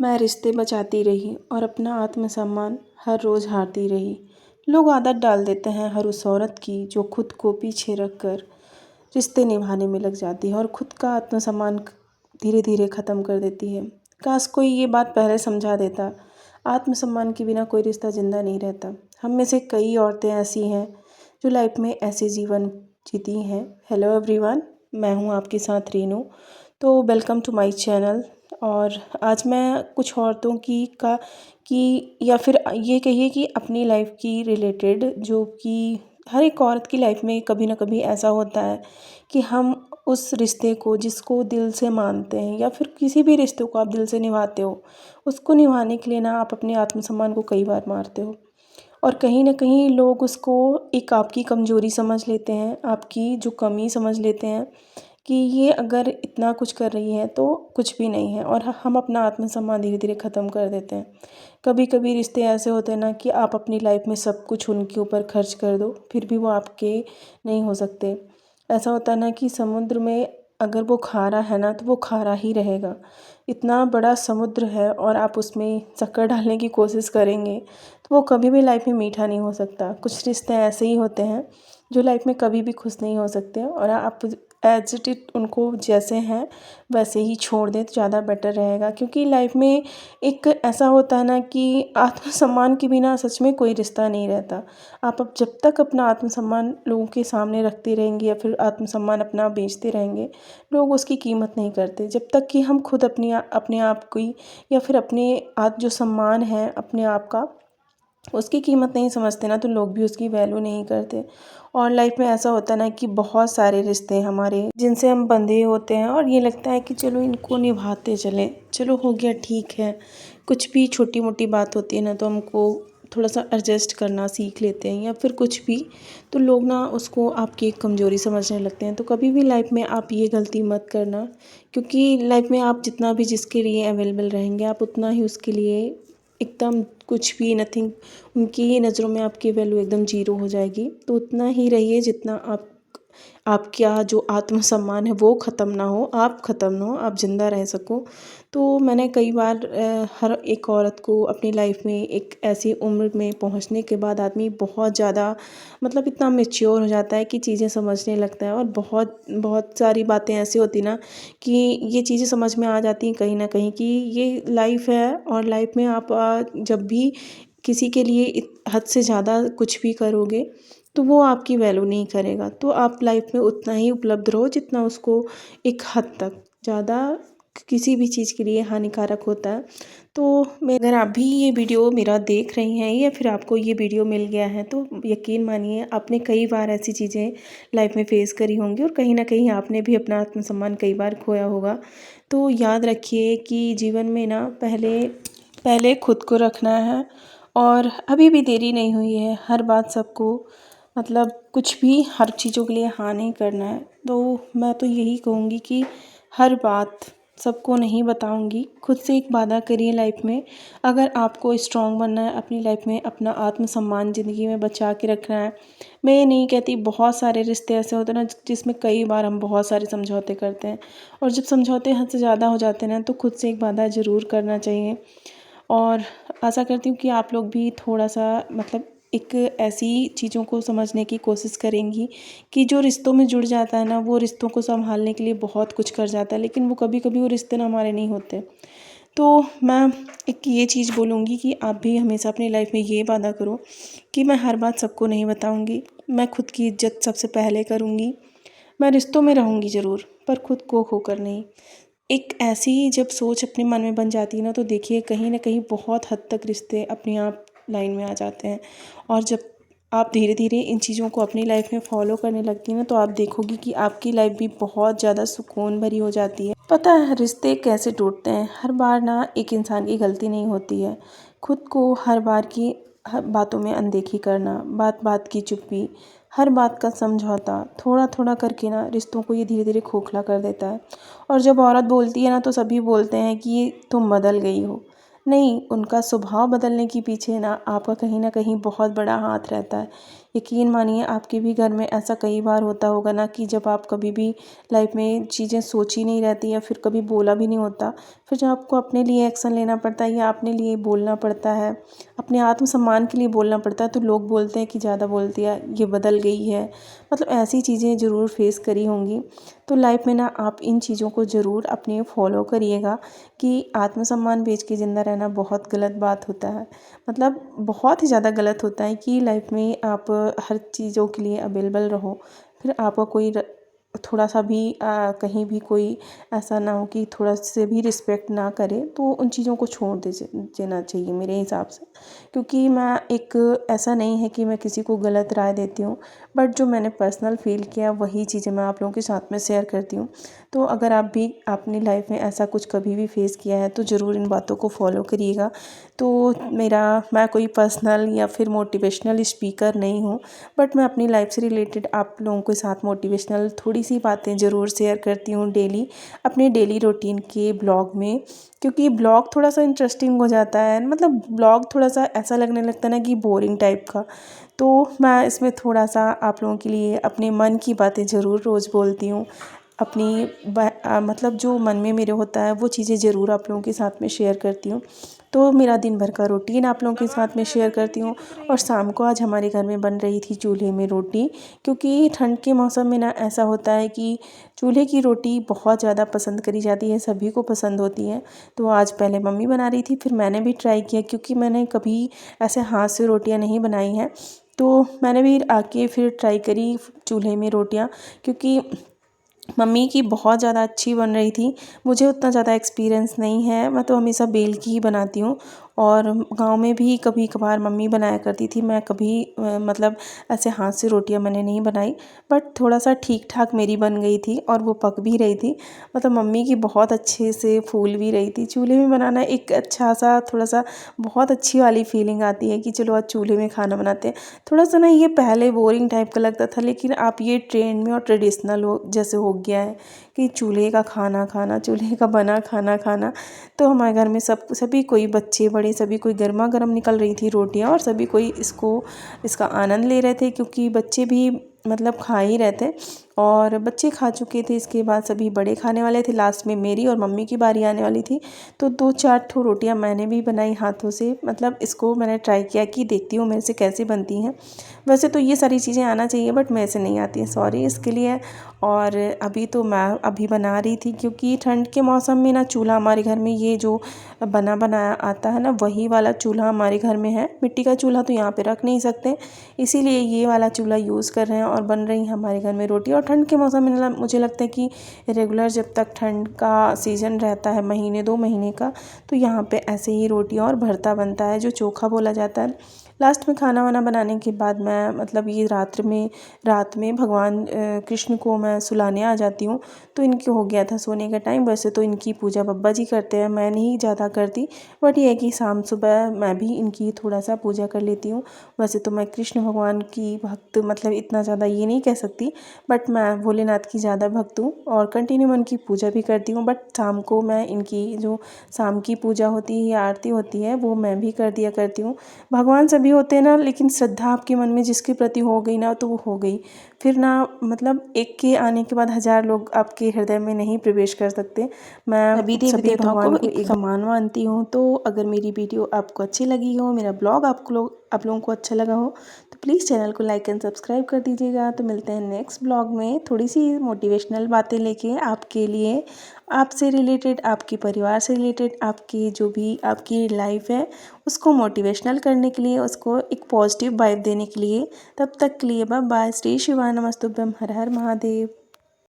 मैं रिश्ते बचाती रही और अपना आत्मसम्मान हर रोज़ हारती रही। लोग आदत डाल देते हैं हर उस औरत की जो खुद को पीछे रखकर रिश्ते निभाने में लग जाती है और खुद का आत्मसम्मान धीरे धीरे ख़त्म कर देती है। काश कोई ये बात पहले समझा देता। आत्मसम्मान के बिना कोई रिश्ता ज़िंदा नहीं रहता। हम में से कई औरतें ऐसी हैं जो लाइफ में ऐसे जीवन जीती हैं। हेलो एवरीवन, मैं हूँ आपके साथ रीनू। तो वेलकम टू माय चैनल। और आज मैं कुछ औरतों की या फिर ये कहिए कि अपनी लाइफ की रिलेटेड, जो कि हर एक औरत की लाइफ में कभी ना कभी ऐसा होता है कि हम उस रिश्ते को जिसको दिल से मानते हैं या फिर किसी भी रिश्ते को आप दिल से निभाते हो, उसको निभाने के लिए ना आप अपने आत्मसम्मान को कई बार मारते हो। और कहीं ना कहीं लोग उसको एक आपकी कमज़ोरी समझ लेते हैं, आपकी जो कमी समझ लेते हैं कि ये अगर इतना कुछ कर रही है तो कुछ भी नहीं है, और हम अपना आत्मसम्मान धीरे धीरे ख़त्म कर देते हैं। कभी कभी रिश्ते ऐसे होते हैं ना कि आप अपनी लाइफ में सब कुछ उनके ऊपर खर्च कर दो, फिर भी वो आपके नहीं हो सकते। ऐसा होता है ना कि समुद्र में अगर वो खारा है ना तो वो खारा ही रहेगा। इतना बड़ा समुद्र है और आप उसमें शक्कर डालने की कोशिश करेंगे तो वो कभी भी लाइफ में मीठा नहीं हो सकता। कुछ रिश्ते ऐसे ही होते हैं जो लाइफ में कभी भी खुश नहीं हो सकते, और आप एज इट इट उनको जैसे हैं वैसे ही छोड़ दें तो ज़्यादा बेटर रहेगा। क्योंकि लाइफ में एक ऐसा होता है ना कि आत्मसम्मान के बिना सच में कोई रिश्ता नहीं रहता। आप अब जब तक अपना आत्मसम्मान लोगों के सामने रखते रहेंगे या फिर आत्मसम्मान अपना बेचते रहेंगे, लोग उसकी कीमत नहीं करते। जब तक कि हम खुद अपने आप की या फिर अपने जो सम्मान है अपने आप का, उसकी कीमत नहीं समझते ना, तो लोग भी उसकी वैल्यू नहीं करते। और लाइफ में ऐसा होता है ना कि बहुत सारे रिश्ते हमारे जिनसे हम बंधे होते हैं और ये लगता है कि चलो इनको निभाते चलें, चलो हो गया ठीक है। कुछ भी छोटी मोटी बात होती है ना तो हमको थोड़ा सा एडजस्ट करना सीख लेते हैं या फिर कुछ भी, तो लोग ना उसको आपकी एक कमज़ोरी समझने लगते हैं। तो कभी भी लाइफ में आप ये गलती मत करना, क्योंकि लाइफ में आप जितना भी जिसके लिए अवेलेबल रहेंगे आप उतना ही उसके लिए एकदम कुछ भी नथिंग, उनकी नज़रों में आपकी वैल्यू एकदम ज़ीरो हो जाएगी। तो उतना ही रहिए जितना आपका जो आत्मसम्मान है वो ख़त्म ना हो, आप ख़त्म ना हो, आप ज़िंदा रह सको। तो मैंने कई बार हर एक औरत को अपनी लाइफ में एक ऐसी उम्र में पहुंचने के बाद आदमी बहुत ज़्यादा मतलब इतना मैच्योर हो जाता है कि चीज़ें समझने लगता है। और बहुत बहुत सारी बातें ऐसी होती ना कि ये चीज़ें समझ में आ जाती हैं कहीं ना कहीं कि ये लाइफ है, और लाइफ में आप जब भी किसी के लिए हद से ज़्यादा कुछ भी करोगे तो वो आपकी वैल्यू नहीं करेगा। तो आप लाइफ में उतना ही उपलब्ध रहो जितना उसको एक हद तक, ज़्यादा किसी भी चीज़ के लिए हानिकारक होता है। तो मैं अगर आप भी ये वीडियो मेरा देख रही हैं या फिर आपको ये वीडियो मिल गया है तो यकीन मानिए आपने कई बार ऐसी चीज़ें लाइफ में फेस करी होंगी और कहीं ना कहीं आपने भी अपना आत्मसम्मान कई बार खोया होगा। तो याद रखिए कि जीवन में ना पहले पहले खुद को रखना है, और अभी भी देरी नहीं हुई है। हर बात सबको मतलब कुछ भी हर चीज़ों के लिए हाँ नहीं करना है। तो मैं तो यही कहूँगी कि हर बात सबको नहीं बताऊँगी। खुद से एक वादा करिए लाइफ में, अगर आपको स्ट्रॉन्ग बनना है अपनी लाइफ में, अपना आत्मसम्मान ज़िंदगी में बचा के रखना है। मैं ये नहीं कहती, बहुत सारे रिश्ते ऐसे होते हैं ना जिसमें कई बार हम बहुत सारे समझौते करते हैं, और जब समझौते हद से ज़्यादा हो जाते हैं ना तो खुद से एक वादा ज़रूर करना चाहिए। और आशा करती हूँ कि आप लोग भी थोड़ा सा मतलब एक ऐसी चीज़ों को समझने की कोशिश करेंगी कि जो रिश्तों में जुड़ जाता है ना वो रिश्तों को संभालने के लिए बहुत कुछ कर जाता है, लेकिन वो कभी कभी वो रिश्ते ना हमारे नहीं होते। तो मैं एक ये चीज़ बोलूँगी कि आप भी हमेशा अपनी लाइफ में ये वादा करो कि मैं हर बात सबको नहीं बताऊँगी, मैं खुद की इज्जत सबसे पहले करूँगी। मैं रिश्तों में रहूँगी ज़रूर, पर खुद को खोकर नहीं। एक ऐसी जब सोच अपने मन में बन जाती है ना तो देखिए कहीं ना कहीं बहुत हद तक रिश्ते अपने आप लाइन में आ जाते हैं। और जब आप धीरे धीरे इन चीज़ों को अपनी लाइफ में फॉलो करने लगती हैं ना तो आप देखोगी कि आपकी लाइफ भी बहुत ज़्यादा सुकून भरी हो जाती है। पता है रिश्ते कैसे टूटते हैं? हर बार ना एक इंसान की गलती नहीं होती है। खुद को हर बार की हर बातों में अनदेखी करना, बात बात की चुप्पी, हर बात का समझौता थोड़ा थोड़ा करके ना रिश्तों को ये धीरे धीरे खोखला कर देता है। और जब औरत बोलती है ना तो सभी बोलते हैं कि तुम बदल गई हो। नहीं, उनका स्वभाव बदलने के पीछे ना आपका कहीं ना कहीं बहुत बड़ा हाथ रहता है। यकीन मानिए आपके भी घर में ऐसा कई बार होता होगा ना कि जब आप कभी भी लाइफ में चीज़ें सोची नहीं रहती या फिर कभी बोला भी नहीं होता, फिर जब आपको अपने लिए एक्शन लेना पड़ता है या अपने लिए बोलना पड़ता है, अपने आत्मसम्मान के लिए बोलना पड़ता है, तो लोग बोलते हैं कि ज़्यादा बोलती है, ये बदल गई है। मतलब ऐसी चीज़ें ज़रूर फेस करी होंगी। तो लाइफ में ना आप इन चीज़ों को ज़रूर अपने फॉलो करिएगा कि आत्मसम्मान बेच के ज़िंदा रहना बहुत गलत बात होता है। मतलब बहुत ही ज़्यादा गलत होता है कि लाइफ में आप हर चीज़ों के लिए अवेलेबल रहो, फिर आपका कोई थोड़ा सा भी कहीं भी कोई ऐसा ना हो कि थोड़ा से भी रिस्पेक्ट ना करे, तो उन चीज़ों को छोड़ देना चाहिए मेरे हिसाब से। क्योंकि मैं एक ऐसा नहीं है कि मैं किसी को गलत राय देती हूँ, बट जो मैंने पर्सनल फील किया वही चीज़ें मैं आप लोगों के साथ में शेयर करती हूँ। तो अगर आप भी अपनी लाइफ में ऐसा कुछ कभी भी फेस किया है तो ज़रूर इन बातों को फॉलो करिएगा। तो मैं कोई पर्सनल या फिर मोटिवेशनल स्पीकर नहीं हूँ, बट मैं अपनी लाइफ से रिलेटेड आप लोगों के साथ मोटिवेशनल थोड़ी सी बातें ज़रूर शेयर करती हूँ डेली, अपने डेली रूटीन के ब्लॉग में। क्योंकि ब्लॉग थोड़ा सा इंटरेस्टिंग हो जाता है, मतलब ब्लॉग थोड़ा सा ऐसा लगने लगता है ना कि बोरिंग टाइप का। तो मैं इसमें थोड़ा सा आप लोगों के लिए अपने मन की बातें ज़रूर रोज़ बोलती हूँ। अपनी मतलब जो मन में मेरे होता है वो चीज़ें ज़रूर आप लोगों के साथ में शेयर करती हूँ। तो मेरा दिन भर का रूटीन आप लोगों के साथ में शेयर करती हूँ। और शाम को आज हमारे घर में बन रही थी चूल्हे में रोटी, क्योंकि ठंड के मौसम में ना ऐसा होता है कि चूल्हे की रोटी बहुत ज़्यादा पसंद करी जाती है, सभी को पसंद होती है। तो आज पहले मम्मी बना रही थी, फिर मैंने भी ट्राई किया, क्योंकि मैंने कभी ऐसे हाथ से रोटियां नहीं बनाई हैं। तो मैंने भी आके फिर ट्राई करी चूल्हे में रोटियां, क्योंकि मम्मी की बहुत ज़्यादा अच्छी बन रही थी। मुझे उतना ज़्यादा एक्सपीरियंस नहीं है, मैं तो हमेशा बेल की ही बनाती हूँ। और गांव में भी कभी कभार मम्मी बनाया करती थी, मैं कभी मतलब ऐसे हाथ से रोटियां मैंने नहीं बनाई। बट थोड़ा सा ठीक ठाक मेरी बन गई थी और वो पक भी रही थी। मतलब मम्मी की बहुत अच्छे से फूल भी रही थी। चूल्हे में बनाना एक अच्छा सा थोड़ा सा बहुत अच्छी वाली फीलिंग आती है कि चलो आज चूल्हे में खाना बनाते हैं। थोड़ा सा ना ये पहले बोरिंग टाइप का लगता था, लेकिन आप ये ट्रेंड में और ट्रेडिशनल हो जैसे हो गया है कि चूल्हे का खाना खाना, चूल्हे का बना खाना खाना। तो हमारे घर में सभी कोई बच्चे बड़े सभी कोई गर्मा गर्म निकल रही थी रोटियां, और सभी कोई इसका आनंद ले रहे थे, क्योंकि बच्चे भी मतलब खा ही रहे थे। और बच्चे खा चुके थे, इसके बाद सभी बड़े खाने वाले थे, लास्ट में मेरी और मम्मी की बारी आने वाली थी। तो 2-4 ठो रोटियां मैंने भी बनाई हाथों से, मतलब इसको मैंने ट्राई किया कि देखती हूँ मेरे से कैसे बनती हैं। वैसे तो ये सारी चीज़ें आना चाहिए, बट मेरे से नहीं आती हैं, सॉरी इसके लिए। और अभी तो मैं अभी बना रही थी, क्योंकि ठंड के मौसम में ना चूल्हा हमारे घर में ये जो बना बनाया आता है ना, वही वाला चूल्हा हमारे घर में है। मिट्टी का चूल्हा तो यहाँ पे रख नहीं सकते, इसीलिए ये वाला चूल्हा यूज़ कर रहे हैं और बन रही है हमारे घर में रोटी। और ठंड के मौसम में मुझे लगता है कि रेगुलर जब तक ठंड का सीज़न रहता है, महीने 2 महीने का, तो यहाँ पे ऐसे ही रोटियाँ और भरता बनता है जो चोखा बोला जाता है। लास्ट में खाना वाना बनाने के बाद मैं मतलब ये रात में भगवान कृष्ण को मैं सुलाने आ जाती हूँ। तो इनके हो गया था सोने का टाइम। वैसे तो इनकी पूजा बब्बा जी करते हैं, मैं नहीं ज़्यादा करती, बट ये है कि शाम सुबह मैं भी इनकी थोड़ा सा पूजा कर लेती हूँ। वैसे तो मैं कृष्ण भगवान की भक्त, मतलब इतना ज़्यादा ये नहीं कह सकती, बट मैं भोलेनाथ की ज़्यादा भक्त हूँ और कंटिन्यू मैं उनकी पूजा भी करती हूँ। बट शाम को मैं इनकी जो शाम की पूजा होती है या आरती होती है वो मैं भी कर दिया करती हूँ। भगवान सभी होते हैं ना, लेकिन श्रद्धा आपके मन में जिसके प्रति हो गई ना तो वो हो गई। फिर ना मतलब एक के आने के बाद 1000 लोग आपके हृदय में नहीं प्रवेश कर सकते। मैं सभी देवी सभी देवताओं भगवान को को एक समान मानती हूँ। तो अगर मेरी वीडियो आपको अच्छी लगी हो, मेरा ब्लॉग आप लोगों को अच्छा लगा हो, तो प्लीज़ चैनल को लाइक एंड सब्सक्राइब कर दीजिएगा। तो मिलते हैं नेक्स्ट ब्लॉग में थोड़ी सी मोटिवेशनल बातें लेके आपके लिए, आपसे रिलेटेड, आपके परिवार से रिलेटेड, आपकी जो भी आपकी लाइफ है उसको मोटिवेशनल करने के लिए, उसको एक पॉजिटिव वाइब देने के लिए। तब तक के लिए बाय बाय। श्री शिवाय नमस्तुभ्यम। हर हर महादेव।